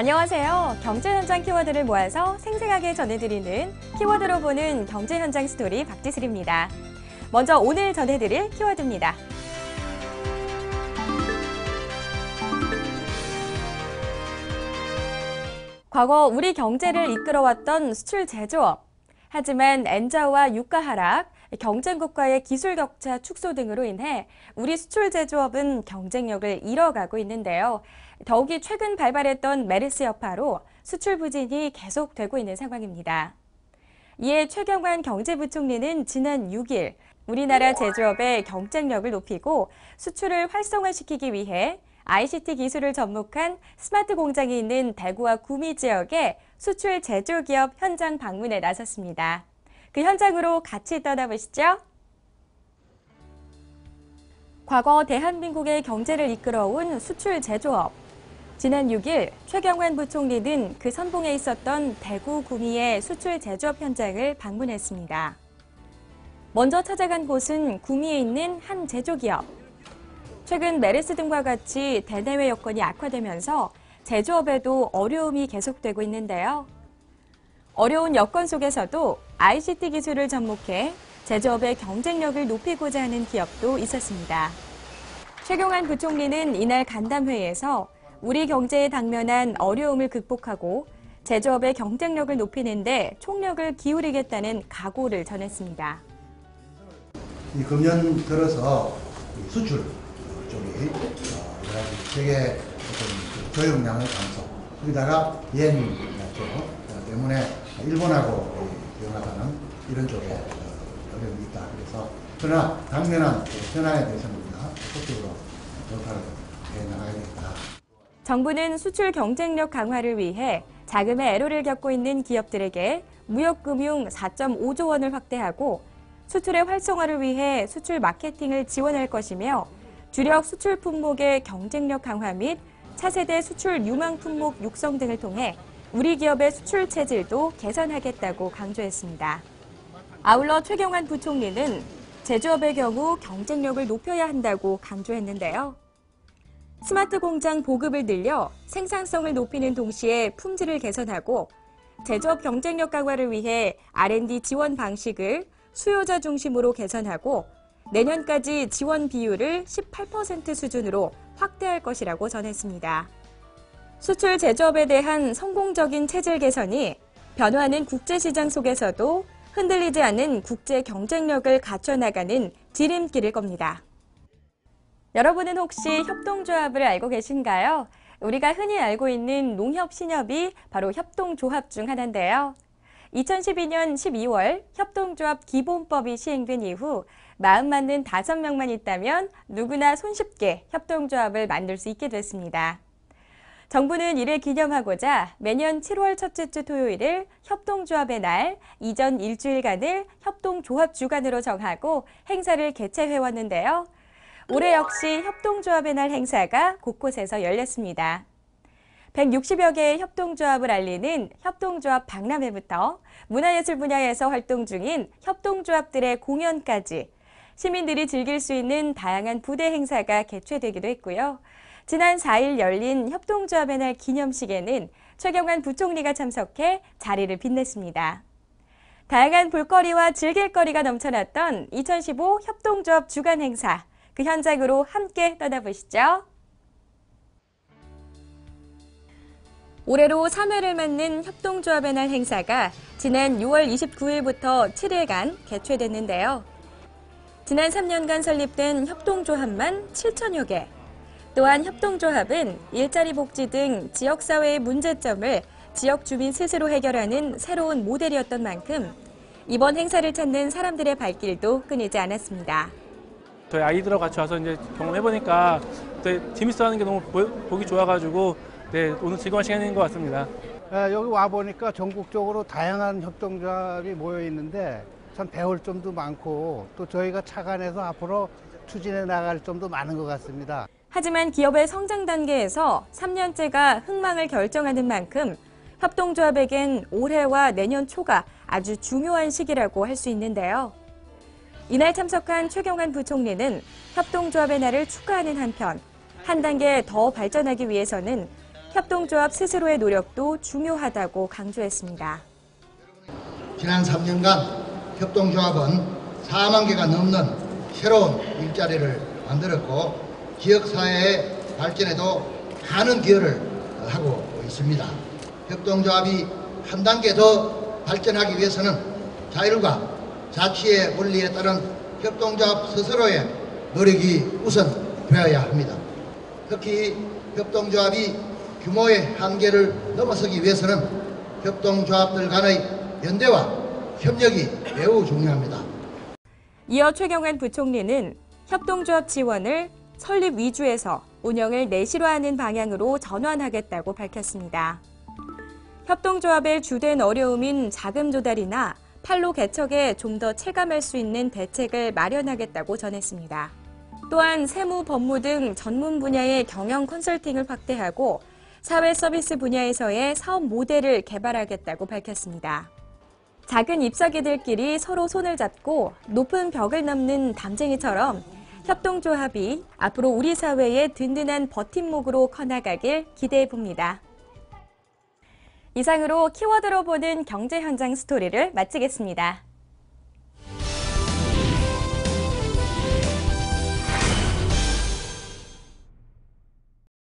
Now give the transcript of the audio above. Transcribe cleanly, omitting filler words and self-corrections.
안녕하세요. 경제 현장 키워드를 모아서 생생하게 전해드리는 키워드로 보는 경제 현장 스토리 박지슬입니다. 먼저 오늘 전해드릴 키워드입니다. 과거 우리 경제를 이끌어왔던 수출 제조업. 하지만 엔저와 유가 하락, 경쟁국과의 기술 격차 축소 등으로 인해 우리 수출 제조업은 경쟁력을 잃어가고 있는데요. 더욱이 최근 발발했던 메르스 여파로 수출 부진이 계속되고 있는 상황입니다. 이에 최경환 경제부총리는 지난 6일 우리나라 제조업의 경쟁력을 높이고 수출을 활성화시키기 위해 ICT 기술을 접목한 스마트 공장이 있는 대구와 구미 지역에 수출 제조기업 현장 방문에 나섰습니다. 그 현장으로 같이 떠나보시죠. 과거 대한민국의 경제를 이끌어온 수출 제조업. 지난 6일 최경환 부총리는 그 선봉에 있었던 대구, 구미의 수출 제조업 현장을 방문했습니다. 먼저 찾아간 곳은 구미에 있는 한 제조기업. 최근 메르스 등과 같이 대내외 여건이 악화되면서 제조업에도 어려움이 계속되고 있는데요. 어려운 여건 속에서도 ICT 기술을 접목해 제조업의 경쟁력을 높이고자 하는 기업도 있었습니다. 최경환 부총리는 이날 간담회에서 우리 경제에 당면한 어려움을 극복하고 제조업의 경쟁력을 높이는 데 총력을 기울이겠다는 각오를 전했습니다. 이 금년 들어서 수출 쪽이 세계 어떤 조용량의 감소, 거기다가 옌 쪽 때문에 일본하고 연합하는 이런 쪽에 어려움이 있다. 그래서 그러나 당면한 현안에 대해서는 우리가 적극적으로 돌파를 해 나가야겠다. 정부는 수출 경쟁력 강화를 위해 자금의 애로를 겪고 있는 기업들에게 무역금융 4.5조 원을 확대하고 수출의 활성화를 위해 수출 마케팅을 지원할 것이며 주력 수출 품목의 경쟁력 강화 및 차세대 수출 유망 품목 육성 등을 통해 우리 기업의 수출 체질도 개선하겠다고 강조했습니다. 아울러 최경환 부총리는 제조업의 경우 경쟁력을 높여야 한다고 강조했는데요. 스마트 공장 보급을 늘려 생산성을 높이는 동시에 품질을 개선하고 제조업 경쟁력 강화를 위해 R&D 지원 방식을 수요자 중심으로 개선하고 내년까지 지원 비율을 18% 수준으로 확대할 것이라고 전했습니다. 수출 제조업에 대한 성공적인 체질 개선이 변화하는 국제시장 속에서도 흔들리지 않는 국제 경쟁력을 갖춰나가는 지름길일 겁니다. 여러분은 혹시 협동조합을 알고 계신가요? 우리가 흔히 알고 있는 농협, 신협이 바로 협동조합 중 하나인데요. 2012년 12월 협동조합 기본법이 시행된 이후 마음 맞는 5명만 있다면 누구나 손쉽게 협동조합을 만들 수 있게 됐습니다. 정부는 이를 기념하고자 매년 7월 첫째 주 토요일을 협동조합의 날, 이전 일주일간을 협동조합 주간으로 정하고 행사를 개최해왔는데요. 올해 역시 협동조합의 날 행사가 곳곳에서 열렸습니다. 160여 개의 협동조합을 알리는 협동조합 박람회부터 문화예술 분야에서 활동 중인 협동조합들의 공연까지 시민들이 즐길 수 있는 다양한 부대 행사가 개최되기도 했고요. 지난 4일 열린 협동조합의 날 기념식에는 최경환 부총리가 참석해 자리를 빛냈습니다. 다양한 볼거리와 즐길거리가 넘쳐났던 2015 협동조합 주간 행사, 그 현장으로 함께 떠나보시죠. 올해로 3회를 맞는 협동조합의 날 행사가 지난 6월 29일부터 7일간 개최됐는데요. 지난 3년간 설립된 협동조합만 7천여 개. 또한 협동조합은 일자리 복지 등 지역사회의 문제점을 지역 주민 스스로 해결하는 새로운 모델이었던 만큼 이번 행사를 찾는 사람들의 발길도 끊이지 않았습니다. 저희 아이들하고 같이 와서 이제 경험해보니까 재밌어하는 게 너무 보기 좋아가지고 오늘 즐거운 시간인 것 같습니다. 여기 와보니까 전국적으로 다양한 협동조합이 모여 있는데 참 배울 점도 많고 또 저희가 착안해서 앞으로 추진해 나갈 점도 많은 것 같습니다. 하지만 기업의 성장 단계에서 3년째가 흥망을 결정하는 만큼 협동조합에겐 올해와 내년 초가 아주 중요한 시기라고 할 수 있는데요. 이날 참석한 최경환 부총리는 협동조합의 날을 축하하는 한편 한 단계 더 발전하기 위해서는 협동조합 스스로의 노력도 중요하다고 강조했습니다. 지난 3년간 협동조합은 4만 개가 넘는 새로운 일자리를 만들었고 지역사회의 발전에도 많은 기여를 하고 있습니다. 협동조합이 한 단계 더 발전하기 위해서는 자율과 자치의 원리에 따른 협동조합 스스로의 노력이 우선 되어야 합니다. 특히 협동조합이 규모의 한계를 넘어서기 위해서는 협동조합들 간의 연대와 협력이 매우 중요합니다. 이어 최경환 부총리는 협동조합 지원을 설립 위주에서 운영을 내실화하는 방향으로 전환하겠다고 밝혔습니다. 협동조합의 주된 어려움인 자금 조달이나 판로 개척에 좀 더 체감할 수 있는 대책을 마련하겠다고 전했습니다. 또한 세무, 법무 등 전문 분야의 경영 컨설팅을 확대하고 사회 서비스 분야에서의 사업 모델을 개발하겠다고 밝혔습니다. 작은 잎사귀들끼리 서로 손을 잡고 높은 벽을 넘는 담쟁이처럼 협동조합이 앞으로 우리 사회의 든든한 버팀목으로 커나가길 기대해 봅니다. 이상으로 키워드로 보는 경제 현장 스토리를 마치겠습니다.